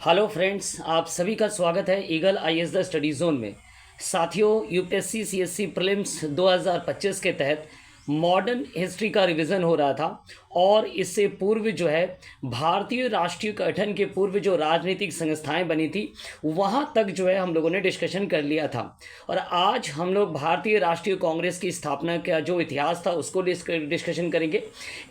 Hello friends, आप सभी का स्वागत है eagle IAS the study zone में। साथियों, यूपीएससी सीएससी प्रीलिम्स 2025 के तहत मॉडर्न हिस्ट्री का रिवीजन हो रहा था और इससे पूर्व जो है भारतीय राष्ट्रीय गठन के पूर्व जो राजनीतिक संस्थाएं बनी थी वहां तक जो है हम लोगों ने डिस्कशन कर लिया था। और आज हम लोग भारतीय राष्ट्रीय कांग्रेस की स्थापना का जो इतिहास था उसको डिस्कशन करेंगे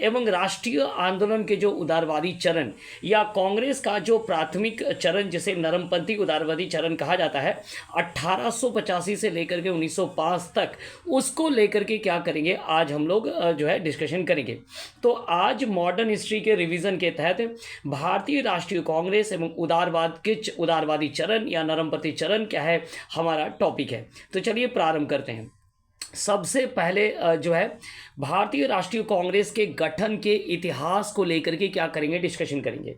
एवं राष्ट्रीय आंदोलन के जो उदारवादी चरण या कांग्रेस का जो प्राथमिक चरण जिसे नरमपंथी उदारवादी चरण कहा जाता है 1885 से लेकर के 1905 तक, उसको लेकर के क्या करेंगे आज हम लोग जो है डिस्कशन करेंगे। तो आज मॉडर्न हिस्ट्री के रिवीजन के तहत भारतीय राष्ट्रीय कांग्रेस एवं उदारवादी चरण या नरमपंथी चरण क्या है हमारा टॉपिक है। तो चलिए प्रारंभ करते हैं। सबसे पहले जो है भारतीय राष्ट्रीय कांग्रेस के गठन के इतिहास को लेकर के क्या करेंगे, डिस्कशन करेंगे।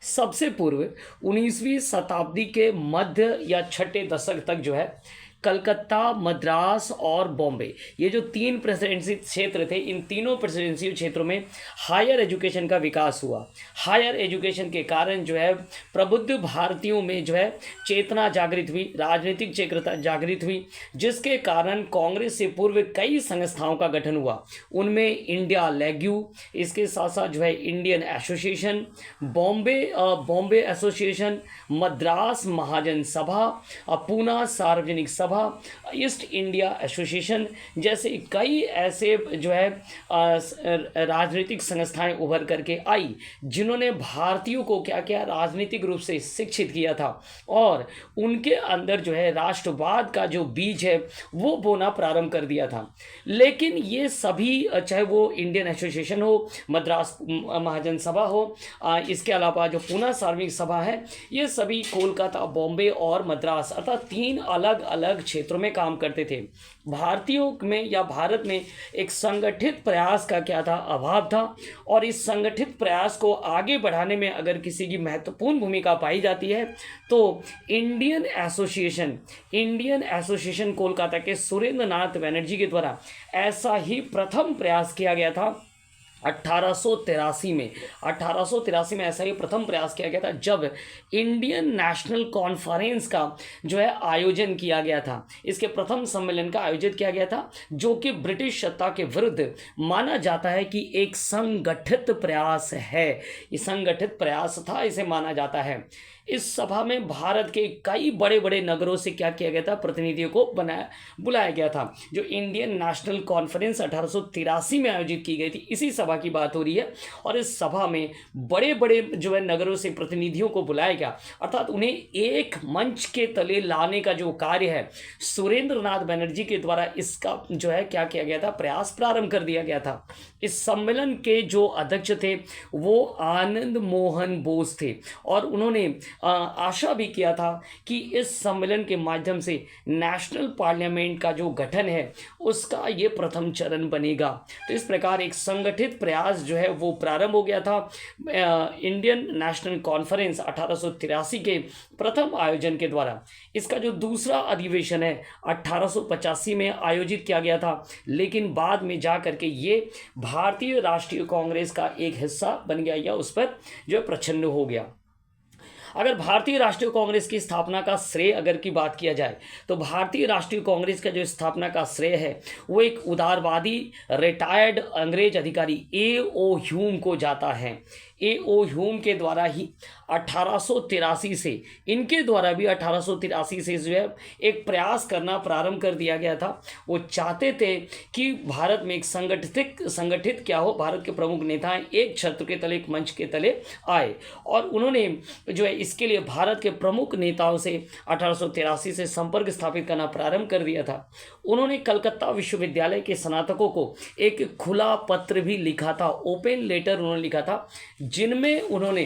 सबसे पूर्व 19वीं शताब्दी के मध्य या छठे दशक तक जो है कलकत्ता, मद्रास और बॉम्बे, ये जो तीन प्रेसिडेंसी क्षेत्र थे, इन तीनों प्रेसिडेंसी क्षेत्रों में हायर एजुकेशन का विकास हुआ। हायर एजुकेशन के कारण जो है प्रबुद्ध भारतीयों में जो है चेतना जागृत हुई, राजनीतिक चेतना जागृत हुई, जिसके कारण कांग्रेस से पूर्व कई संस्थाओं का गठन हुआ। उनमें इंडिया लेग्यू, इसके साथ साथ जो है Indian association, Bombay association, Madras Mahajan Sabha, Poona सार्वजनिक सभा, ईस्ट इंडिया एसोसिएशन जैसे कई ऐसे जो है राजनीतिक संस्थाएं उभर करके आई, जिन्होंने भारतीयों को क्या क्या राजनीतिक रूप से शिक्षित किया था और उनके अंदर जो है राष्ट्रवाद का जो बीज है वो बोना प्रारंभ कर दिया था। लेकिन ये सभी, चाहे वो इंडियन एसोसिएशन हो, मद्रास महाजन सभा हो, इसके अलावा जो पूना सार्वजनिक सभा है, ये सभी कोलकाता, बॉम्बे और मद्रास अर्थात तीन अलग अलग क्षेत्रों में काम करते थे। भारतीयों में या भारत में एक संगठित प्रयास का क्या था, अभाव था। और इस संगठित प्रयास को आगे बढ़ाने में अगर किसी की महत्वपूर्ण भूमिका पाई जाती है तो इंडियन एसोसिएशन कोलकाता के सुरेंद्र नाथ बनर्जी के द्वारा ऐसा ही प्रथम प्रयास किया गया था 1883 में ऐसा ही प्रथम प्रयास किया गया था जब इंडियन नेशनल कॉन्फ्रेंस का जो है आयोजन किया गया था। इसके प्रथम सम्मेलन का आयोजित किया गया था, जो कि ब्रिटिश सत्ता के विरुद्ध माना जाता है कि एक संगठित प्रयास है। ये संगठित प्रयास था, इसे माना जाता है। इस सभा में भारत के कई बड़े बड़े नगरों से क्या किया गया था, प्रतिनिधियों को बुलाया गया था। जो इंडियन नेशनल कॉन्फ्रेंस 1883 में आयोजित की गई थी, इसी सभा की बात हो रही है। और इस सभा में बड़े बड़े जो है नगरों से प्रतिनिधियों को बुलाया गया, अर्थात उन्हें एक मंच के तले लाने का जो कार्य है सुरेंद्र नाथ बनर्जी के द्वारा इसका जो है क्या किया गया था, प्रयास प्रारंभ कर दिया गया था। इस सम्मेलन के जो अध्यक्ष थे वो आनंद मोहन बोस थे और उन्होंने आशा भी किया था कि इस सम्मेलन के माध्यम से नेशनल पार्लियामेंट का जो गठन है उसका ये प्रथम चरण बनेगा। तो इस प्रकार एक संगठित प्रयास जो है वो प्रारंभ हो गया था। इंडियन नेशनल कॉन्फ्रेंस 1883 के प्रथम आयोजन के द्वारा इसका जो दूसरा अधिवेशन है 1885 में आयोजित किया गया था, लेकिन बाद में जा करके ये भारतीय राष्ट्रीय कांग्रेस का एक हिस्सा बन गया या उस पर जो प्रछन्न हो गया। अगर भारतीय राष्ट्रीय कांग्रेस की स्थापना का श्रेय अगर की बात किया जाए तो भारतीय राष्ट्रीय कांग्रेस का जो स्थापना का श्रेय है वो एक उदारवादी रिटायर्ड अंग्रेज अधिकारी A.O. ह्यूम को जाता है। A.O. ह्यूम के द्वारा ही 1883 से, इनके द्वारा भी 1883 से जो है एक प्रयास करना प्रारंभ कर दिया गया था। वो चाहते थे कि भारत में एक संगठित क्या हो, भारत के प्रमुख नेताएं एक छत्र के तले, एक मंच के तले आए। और उन्होंने जो है इसके लिए भारत के प्रमुख नेताओं से 1883 से संपर्क स्थापित करना प्रारंभ कर दिया था। उन्होंने कलकत्ता विश्वविद्यालय के स्नातकों को एक खुला पत्र भी लिखा था, ओपन लेटर उन्होंने लिखा था, जिनमें उन्होंने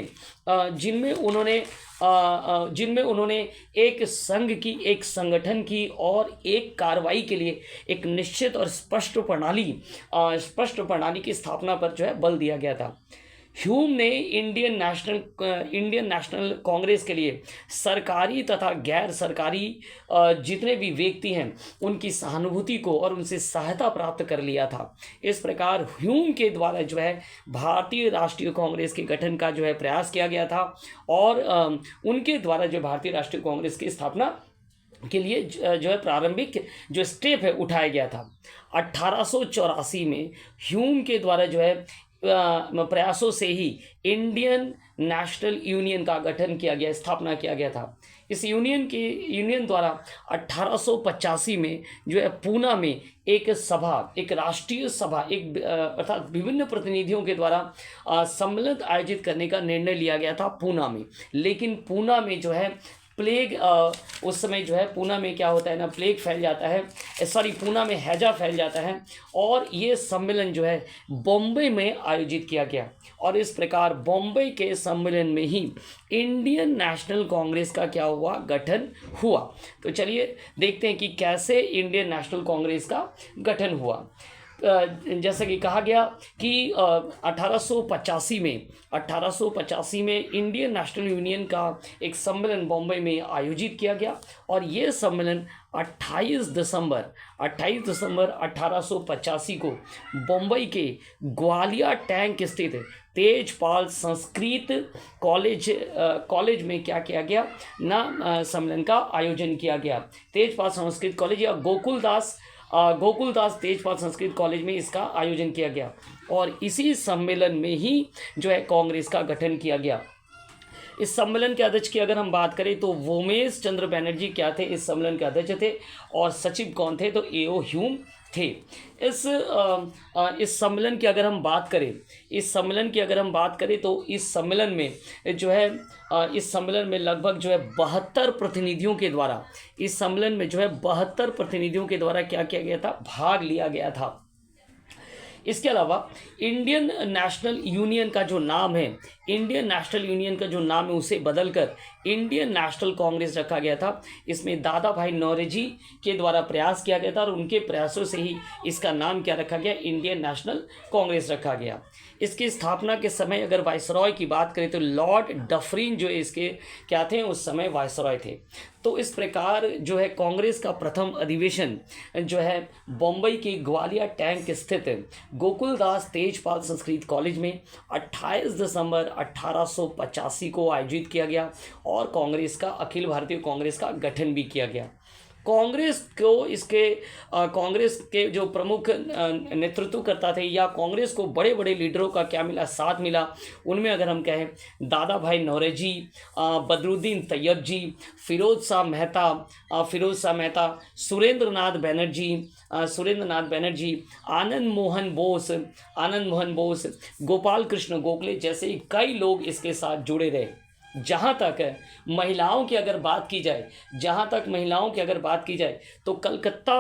एक संघ की, एक संगठन की और एक कार्रवाई के लिए एक निश्चित और स्पष्ट प्रणाली की स्थापना पर जो है बल दिया गया था। ह्यूम ने इंडियन नेशनल कांग्रेस के लिए सरकारी तथा गैर सरकारी जितने भी व्यक्ति हैं उनकी सहानुभूति को और उनसे सहायता प्राप्त कर लिया था। इस प्रकार ह्यूम के द्वारा जो है भारतीय राष्ट्रीय कांग्रेस के गठन का जो है प्रयास किया गया था और उनके द्वारा जो भारतीय राष्ट्रीय कांग्रेस की स्थापना के लिए जो है प्रारंभिक जो स्टेप है उठाया गया था। 1884 में ह्यूम के द्वारा जो है प्रयासों से ही इंडियन नेशनल यूनियन का गठन किया गया, स्थापना किया गया था। इस यूनियन द्वारा 1885 में जो है पूना में एक सभा, एक राष्ट्रीय सभा, एक अर्थात विभिन्न प्रतिनिधियों के द्वारा सम्मेलन आयोजित करने का निर्णय लिया गया था पूना में। लेकिन पूना में जो है प्लेग उस समय जो है पूना में क्या होता है ना, प्लेग फैल जाता है, पूना में हैजा फैल जाता है और ये सम्मेलन जो है बॉम्बे में आयोजित किया गया। और इस प्रकार बॉम्बे के सम्मेलन में ही इंडियन नेशनल कांग्रेस का क्या हुआ, गठन हुआ। तो चलिए देखते हैं कि कैसे इंडियन नेशनल कांग्रेस का गठन हुआ। जैसा कि कहा गया कि 1885 में इंडियन नेशनल यूनियन का एक सम्मेलन बॉम्बे में आयोजित किया गया और ये सम्मेलन 28 दिसंबर 1885 को बम्बई के ग्वालियर टैंक स्थित तेजपाल संस्कृत कॉलेज में क्या किया गया ना, सम्मेलन का आयोजन किया गया। तेजपाल संस्कृत कॉलेज या गोकुलदास तेजपाल संस्कृत कॉलेज में इसका आयोजन किया गया और इसी सम्मेलन में ही जो है कांग्रेस का गठन किया गया। इस सम्मेलन के अध्यक्ष की अगर हम बात करें तो वोमेश चंद्र बनर्जी क्या थे, इस सम्मेलन के अध्यक्ष थे और सचिव कौन थे, तो एओ ह्यूम थे। इस सम्मेलन की अगर हम बात करें तो इस सम्मेलन में जो है इस सम्मेलन में लगभग जो है 72 प्रतिनिधियों के द्वारा क्या किया गया था, भाग लिया गया था। इसके अलावा इंडियन नेशनल यूनियन का जो नाम है उसे बदलकर इंडियन नेशनल कांग्रेस रखा गया था। इसमें दादा भाई नौरोजी के द्वारा प्रयास किया गया था और उनके प्रयासों से ही इसका नाम क्या रखा गया, इंडियन नेशनल कांग्रेस रखा गया। इसकी स्थापना के समय अगर वायसरॉय की बात करें तो लॉर्ड डफरिन जो इसके क्या थे, उस समय वायसरॉय थे। तो इस प्रकार जो है कांग्रेस का प्रथम अधिवेशन जो है बम्बई के ग्वालियर टैंक स्थित गोकुलदास तेजपाल संस्कृत कॉलेज में 28 दिसंबर 1885 को आयोजित किया गया और अखिल भारतीय कांग्रेस का गठन भी किया गया। कांग्रेस के जो प्रमुख नेतृत्वकर्ता थे या कांग्रेस को बड़े बड़े लीडरों का क्या मिला, साथ मिला। उनमें अगर हम कहें दादा भाई नौरोजी, बदरुद्दीन तैयब जी, फिरोज शाह मेहता, सुरेंद्र नाथ बनर्जी, आनंद मोहन बोस, गोपाल कृष्ण गोखले जैसे कई लोग इसके साथ जुड़े रहे। जहाँ तक महिलाओं की अगर बात की जाए तो कलकत्ता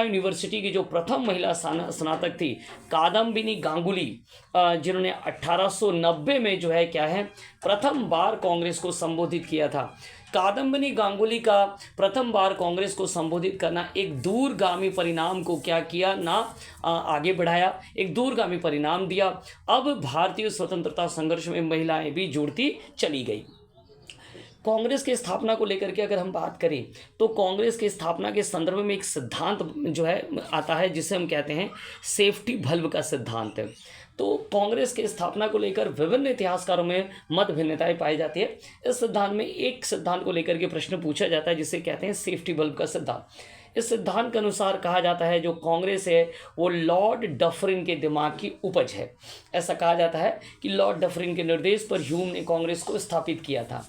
यूनिवर्सिटी की जो प्रथम महिला स्नातक थी कादम्बिनी गांगुली, जिन्होंने 1890 में जो है क्या है प्रथम बार कांग्रेस को संबोधित किया था। कादम्बिनी गांगुली का प्रथम बार कांग्रेस को संबोधित करना एक दूरगामी परिणाम को क्या किया ना, आगे बढ़ाया, एक दूरगामी परिणाम दिया। अब भारतीय स्वतंत्रता संघर्ष में महिलाएं भी जुड़ती चली गई। कांग्रेस की स्थापना को लेकर के अगर हम बात करें तो कांग्रेस की स्थापना के संदर्भ में एक सिद्धांत जो है आता है जिसे हम कहते हैं सेफ्टी वल्व का सिद्धांत। तो कांग्रेस की स्थापना को लेकर विभिन्न इतिहासकारों में मत भिन्नताएं पाई जाती है। इस सिद्धांत में एक सिद्धांत को लेकर के प्रश्न पूछा जाता है जिसे कहते हैं सेफ्टी वल्व का सिद्धांत। इस सिद्धांत के अनुसार कहा जाता है जो कांग्रेस है वो लॉर्ड डफरिन के दिमाग की उपज है। ऐसा कहा जाता है कि लॉर्ड डफरिन के निर्देश पर ह्यूम ने कांग्रेस को स्थापित किया था।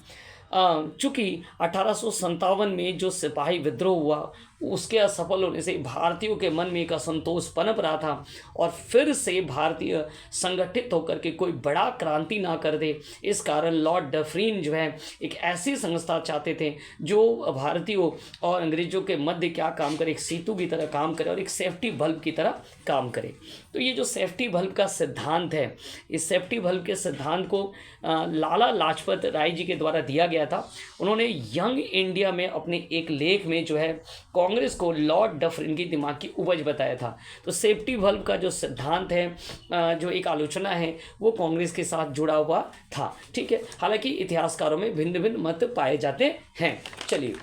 चूँकि 1857 में जो सिपाही विद्रोह हुआ उसके असफल होने से भारतीयों के मन में एक असंतोष पनप रहा था और फिर से भारतीय संगठित होकर के कोई बड़ा क्रांति ना कर दे, इस कारण लॉर्ड डफरिन जो है एक ऐसी संस्था चाहते थे जो भारतीयों और अंग्रेजों के मध्य क्या काम करे, एक सेतु की तरह काम करे और एक सेफ्टी बल्ब की तरह काम करे। तो ये जो सेफ्टी बल्ब का सिद्धांत है, इस सेफ्टी बल्ब के सिद्धांत को लाला लाजपत राय जी के द्वारा दिया गया था। उन्होंने यंग इंडिया में अपने एक लेख में जो है कांग्रेस को लॉर्ड डफरिन की दिमाग की उपज बताया था। तो सेफ्टी वल्व का जो सिद्धांत है, जो एक आलोचना है, वो कांग्रेस के साथ जुड़ा हुआ था। ठीक है, हालांकि इतिहासकारों में भिन्न भिन्न मत पाए जाते हैं। चलिए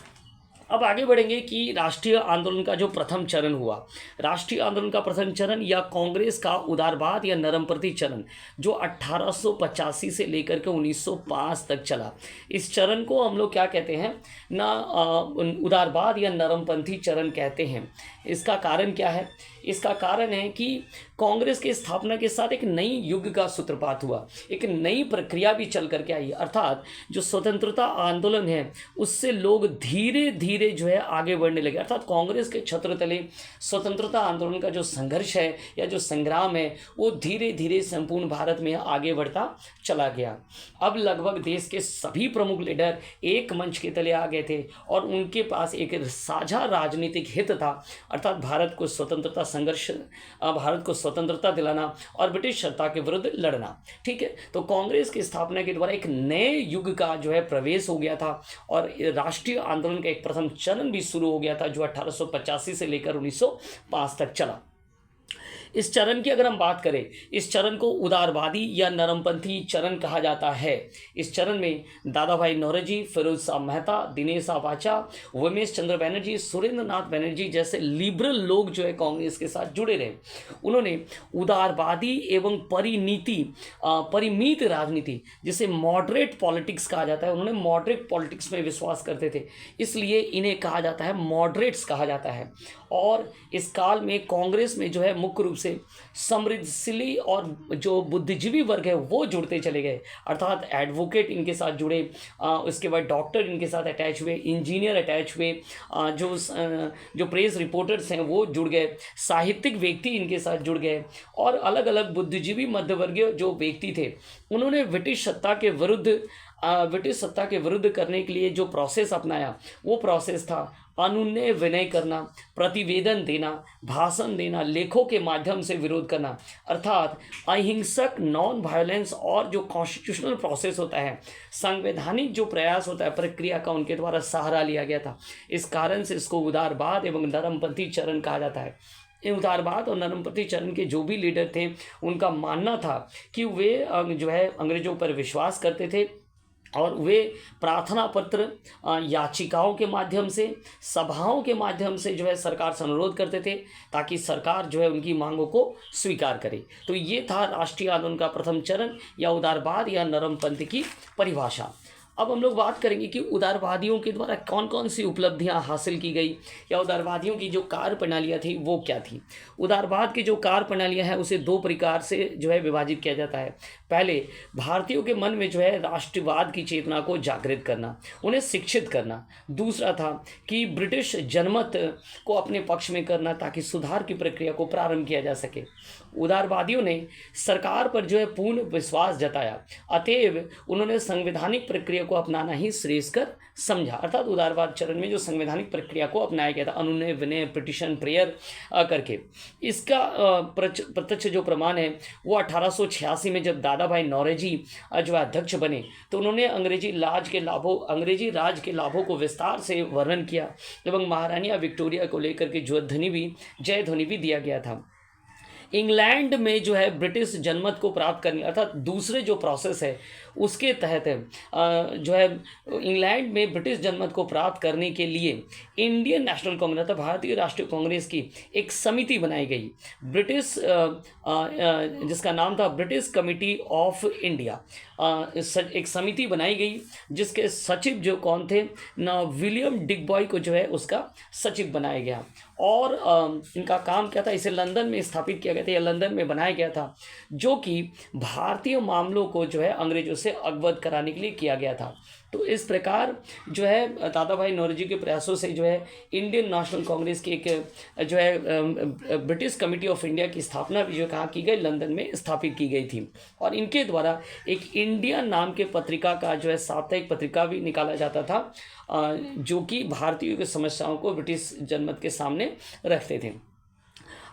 अब आगे बढ़ेंगे कि राष्ट्रीय आंदोलन का जो प्रथम चरण हुआ, राष्ट्रीय आंदोलन का प्रथम चरण या कांग्रेस का उदारवाद या नरमपंथी चरण, जो 1885 से लेकर के 1905 तक चला। इस चरण को हम लोग क्या कहते हैं ना, उदारवाद या नरमपंथी चरण कहते हैं। इसका कारण क्या है? इसका कारण है कि कांग्रेस की स्थापना के साथ एक नई युग का सूत्रपात हुआ, एक नई प्रक्रिया भी चल करके आई। अर्थात जो स्वतंत्रता आंदोलन है उससे लोग धीरे धीरे जो है आगे बढ़ने लगे। अर्थात कांग्रेस के छत्र तले स्वतंत्रता आंदोलन का जो संघर्ष है या जो संग्राम है वो धीरे धीरे संपूर्ण भारत में आगे बढ़ता चला गया। अब लगभग देश के सभी प्रमुख लीडर एक मंच के तले आ गए थे और उनके पास एक साझा राजनीतिक हित था, अर्थात भारत को स्वतंत्रता संघर्ष, भारत को स्वतंत्रता दिलाना और ब्रिटिश सत्ता के विरुद्ध लड़ना। ठीक है, तो कांग्रेस की स्थापना के द्वारा एक नए युग का जो है प्रवेश हो गया था और राष्ट्रीय आंदोलन का एक प्रथम चरण भी शुरू हो गया था, जो 1885 से लेकर 1905 तक चला। इस चरण की अगर हम बात करें, इस चरण को उदारवादी या नरमपंथी चरण कहा जाता है। इस चरण में दादा भाई नौरोजी, फिरोज शाह मेहता, दिनेश आबाचा, उमेश चंद्र बनर्जी, सुरेंद्र नाथ बनर्जी जैसे लिबरल लोग जो है कांग्रेस के साथ जुड़े रहे। उन्होंने उदारवादी एवं परिमित राजनीति, जिसे मॉडरेट पॉलिटिक्स कहा जाता है, उन्होंने मॉडरेट पॉलिटिक्स में विश्वास करते थे, इसलिए इन्हें कहा जाता है मॉडरेट्स कहा जाता है। और इस काल में कांग्रेस में जो है मुख्य रूप से समृद्धशीली और जो बुद्धिजीवी वर्ग है वो जुड़ते चले गए, अर्थात एडवोकेट इनके साथ जुड़े, उसके बाद डॉक्टर इनके साथ अटैच हुए, इंजीनियर अटैच हुए, जो प्रेस रिपोर्टर्स हैं वो जुड़ गए, साहित्यिक व्यक्ति इनके साथ जुड़ गए और अलग अलग बुद्धिजीवी मध्यवर्गीय जो व्यक्ति थे उन्होंने ब्रिटिश सत्ता के विरुद्ध करने के लिए जो प्रोसेस अपनाया वो प्रोसेस था अनुनय विनय करना, प्रतिवेदन देना, भाषण देना, लेखों के माध्यम से विरोध करना, अर्थात अहिंसक नॉन वायलेंस और जो कॉन्स्टिट्यूशनल प्रोसेस होता है, संवैधानिक जो प्रयास होता है, प्रक्रिया का उनके द्वारा सहारा लिया गया था। इस कारण से इसको उदारवाद एवं नरमपंथी चरण कहा जाता है। उदारवाद और नरमपंथी चरण के जो भी लीडर थे उनका मानना था कि वे जो है अंग्रेजों पर विश्वास करते थे और वे प्रार्थना पत्र, याचिकाओं के माध्यम से, सभाओं के माध्यम से जो है सरकार से अनुरोध करते थे ताकि सरकार जो है उनकी मांगों को स्वीकार करे। तो ये था राष्ट्रीय आंदोलन का प्रथम चरण या उदारवाद या नरमपंथी की परिभाषा। अब हम लोग बात करेंगे कि उदारवादियों के द्वारा कौन कौन सी उपलब्धियां हासिल की गई या उदारवादियों की जो कार्य प्रणालियाँ थी वो क्या थी। उदारवाद की जो कार्य प्रणालियाँ हैं उसे दो प्रकार से जो है विभाजित किया जाता है। पहले भारतीयों के मन में जो है राष्ट्रवाद की चेतना को जागृत करना, उन्हें शिक्षित करना। दूसरा था कि ब्रिटिश जनमत को अपने पक्ष में करना ताकि सुधार की प्रक्रिया को प्रारंभ किया जा सके। उदारवादियों ने सरकार पर जो है पूर्ण विश्वास जताया, अतएव उन्होंने संवैधानिक प्रक्रिया को अपनाना ही श्रेयस्कर समझा। अर्थात उदारवाद चरण में जो संवैधानिक प्रक्रिया को अपनाया गया था, अनुनय विनय, पिटीशन, प्रेयर करके, इसका प्रत्यक्ष जो प्रमाण है वो 1886 में जब दादा भाई नौरोजी जो अध्यक्ष बने तो उन्होंने अंग्रेजी राज के लाभों को विस्तार से वर्णन किया एवं महारानी विक्टोरिया को लेकर के जय ध्वनि भी दिया गया था। इंग्लैंड में जो है ब्रिटिश जनमत को प्राप्त करने, अर्थात दूसरे जो प्रोसेस है उसके तहत जो है इंग्लैंड में ब्रिटिश जनमत को प्राप्त करने के लिए इंडियन नेशनल कांग्रेस अर्थात भारतीय राष्ट्रीय कांग्रेस की एक समिति बनाई गई, जिसका नाम था ब्रिटिश कमिटी ऑफ इंडिया। एक समिति बनाई गई जिसके सचिव जो कौन थे ना, विलियम डिकबॉय को जो है उसका सचिव बनाया गया। और इनका काम क्या था, इसे लंदन में स्थापित किया गया था या लंदन में बनाया गया था, जो कि भारतीय मामलों को जो है अंग्रेजों से अवगत कराने के लिए किया गया था। तो इस प्रकार जो है दादा भाई नौरोजी के प्रयासों से जो है इंडियन नेशनल कांग्रेस की एक जो है ब्रिटिश कमिटी ऑफ इंडिया की स्थापना भी जो कहाँ की गई, लंदन में स्थापित की गई थी। और इनके द्वारा एक इंडिया नाम के पत्रिका का जो है साप्ताहिक पत्रिका भी निकाला जाता था, जो कि भारतीयों की समस्याओं को ब्रिटिश जनमत के सामने रखते थे।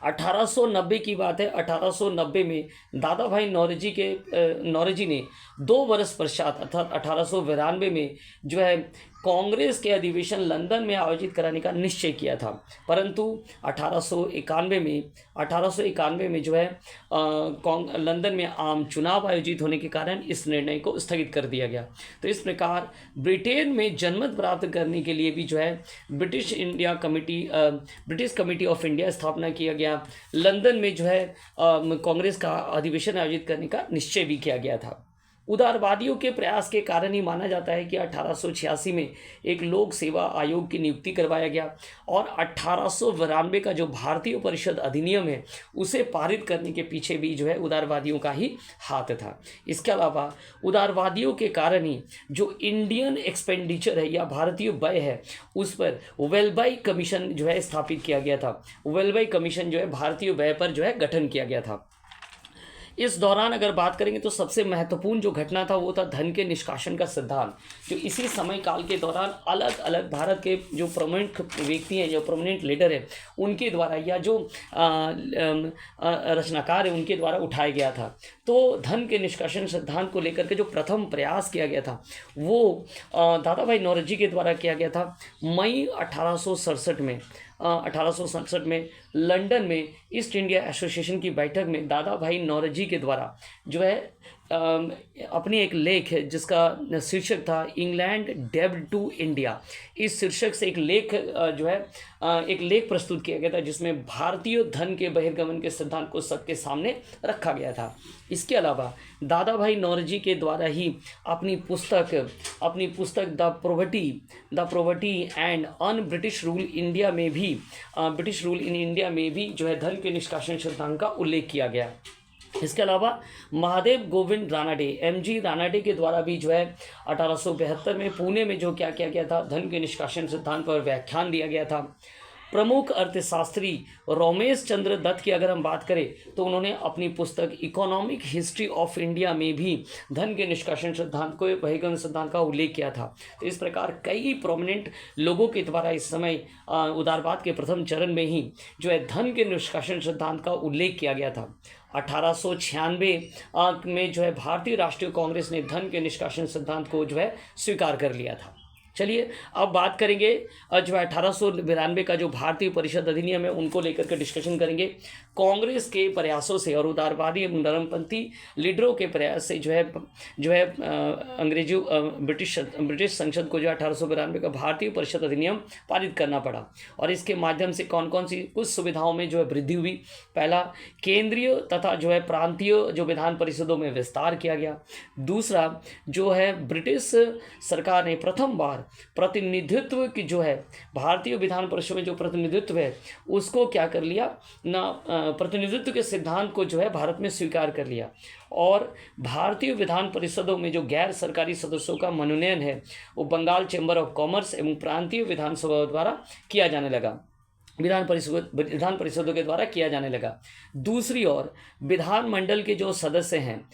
1890 की बात है। 1890 में दादा भाई नौरोजी ने 2 वर्ष पश्चात अर्थात 1892 में जो है कांग्रेस के अधिवेशन लंदन में आयोजित कराने का निश्चय किया था, परंतु 1891 में जो है लंदन में आम चुनाव आयोजित होने के कारण इस निर्णय को स्थगित कर दिया गया। तो इस प्रकार ब्रिटेन में जनमत प्राप्त करने के लिए भी जो है ब्रिटिश कमेटी ऑफ इंडिया स्थापना किया गया। लंदन में जो है कांग्रेस का अधिवेशन आयोजित करने का निश्चय भी किया गया था। उदारवादियों के प्रयास के कारण ही माना जाता है कि 1886 में एक लोक सेवा आयोग की नियुक्ति करवाया गया और 1892 का जो भारतीय परिषद अधिनियम है उसे पारित करने के पीछे भी जो है उदारवादियों का ही हाथ था। इसके अलावा उदारवादियों के कारण ही जो इंडियन एक्सपेंडिचर है या भारतीय व्यय है उस पर वेलबाई कमीशन जो है स्थापित किया गया था। वेलबाई कमीशन जो है भारतीय व्यय पर जो है गठन किया गया था। इस दौरान अगर बात करेंगे तो सबसे महत्वपूर्ण जो घटना था वो था धन के निष्कासन का सिद्धांत, जो इसी समय काल के दौरान अलग अलग भारत के जो प्रमुख व्यक्ति हैं, जो प्रोमिनेंट लीडर है, उनके द्वारा या जो रचनाकार है उनके द्वारा उठाया गया था। तो धन के निष्कासन सिद्धांत को लेकर के जो प्रथम प्रयास किया गया था वो दादा भाई नौरोजी के द्वारा किया गया था। मई 1867 में लंदन में ईस्ट इंडिया एसोसिएशन की बैठक में दादा भाई नौरोजी के द्वारा जो है अपनी एक लेख है जिसका शीर्षक था इंग्लैंड डेब्ट टू इंडिया, इस शीर्षक से एक लेख जो है एक लेख प्रस्तुत किया गया था जिसमें भारतीय धन के बहिर्गमन के सिद्धांत को सबके सामने रखा गया था। इसके अलावा दादा भाई नौरोजी के द्वारा ही अपनी पुस्तक the poverty and un British rule India में भी ब्रिटिश रूल इन इंडिया में भी जो है धन के निष्कासन सिद्धांत का उल्लेख किया गया। इसके अलावा महादेव गोविंद रानाडे MG रानाडे के द्वारा भी जो है 1872 में पुणे में जो क्या किया गया था धन के निष्कासन सिद्धांत पर व्याख्यान दिया गया था। प्रमुख अर्थशास्त्री रमेश चंद्र दत्त की अगर हम बात करें तो उन्होंने अपनी पुस्तक इकोनॉमिक हिस्ट्री ऑफ इंडिया में भी धन के निष्कासन सिद्धांत को बहिर्गमन सिद्धांत का उल्लेख किया था। तो इस प्रकार कई प्रोमिनेंट लोगों के द्वारा इस समय उदारवाद के प्रथम चरण में ही जो है धन के निष्कासन सिद्धांत का उल्लेख किया गया था। 1896 में जो है भारतीय राष्ट्रीय कांग्रेस ने धन के निष्कासन सिद्धांत को जो है स्वीकार कर लिया था। चलिए अब बात करेंगे जो 1892 का जो भारतीय परिषद अधिनियम है उनको लेकर के डिस्कशन करेंगे। कांग्रेस के प्रयासों से और उदारवादी नरमपंथी लीडरों के प्रयास से जो है ब्रिटिश संसद को जो 1892 का भारतीय परिषद अधिनियम पारित करना पड़ा और इसके माध्यम से कौन कौन सी कुछ सुविधाओं में जो है वृद्धि हुई। पहला, केंद्रीय तथा जो है प्रांतीय जो विधान परिषदों में विस्तार किया गया। दूसरा जो है ब्रिटिश सरकार ने प्रथम बार प्रतिनिधित्व की जो है भारतीय विधान परिषद में जो प्रतिनिधित्व है उसको क्या कर लिया ना, प्रतिनिधित्व के सिद्धांत को जो है भारत में स्वीकार कर लिया और भारतीय विधान परिषदों में जो गैर सरकारी सदस्यों का मनोनयन है वो बंगाल चैम्बर ऑफ कॉमर्स एवं प्रांतीय विधानसभा द्वारा किया जाने लगा, विधान परिषदों के द्वारा किया जाने लगा। दूसरी ओर विधानमंडल के जो सदस्य हैं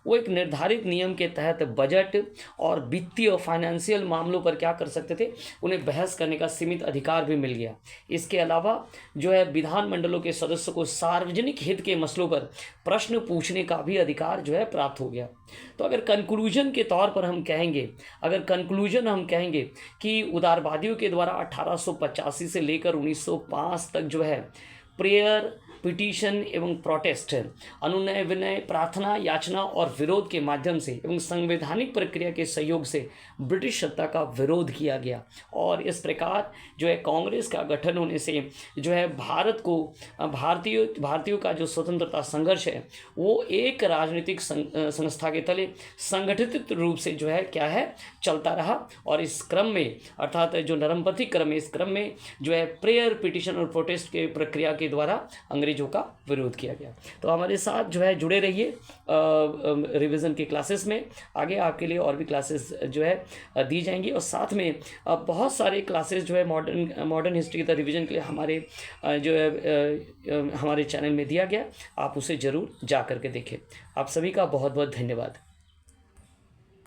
वो एक निर्धारित नियम के तहत बजट और वित्तीय और फाइनेंशियल मामलों पर क्या कर सकते थे, उन्हें बहस करने का सीमित अधिकार भी मिल गया। इसके अलावा जो है विधानमंडलों के सदस्यों को सार्वजनिक हित के मसलों पर प्रश्न पूछने का भी अधिकार जो है प्राप्त हो गया। तो अगर कंक्लूजन के तौर पर हम कहेंगे कि उदारवादियों के द्वारा 1885 से लेकर 1905 तक जो है प्रेयर, पिटीशन एवं प्रोटेस्ट, अनुनय विनय, प्रार्थना, याचना और विरोध के माध्यम से एवं संवैधानिक प्रक्रिया के सहयोग से ब्रिटिश सत्ता का विरोध किया गया और इस प्रकार जो है कांग्रेस का गठन होने से जो है भारतीयों का जो स्वतंत्रता संघर्ष है वो एक राजनीतिक संस्था के तले संगठित रूप से जो है क्या है चलता रहा और इस क्रम में अर्थात जो नरमपंथी क्रम है इस क्रम में जो है प्रेयर, पिटीशन और प्रोटेस्ट के प्रक्रिया के द्वारा अंग्रेजों का विरोध किया गया। तो हमारे साथ जो है जुड़े रहिए रिवीजन की क्लासेस में, आगे आपके लिए और भी क्लासेस जो है दी जाएंगी और साथ में बहुत सारे क्लासेस जो है मॉडर्न हिस्ट्री का रिवीजन के लिए हमारे जो है हमारे चैनल में दिया गया, आप उसे ज़रूर जा करके देखें। आप सभी का बहुत बहुत धन्यवाद।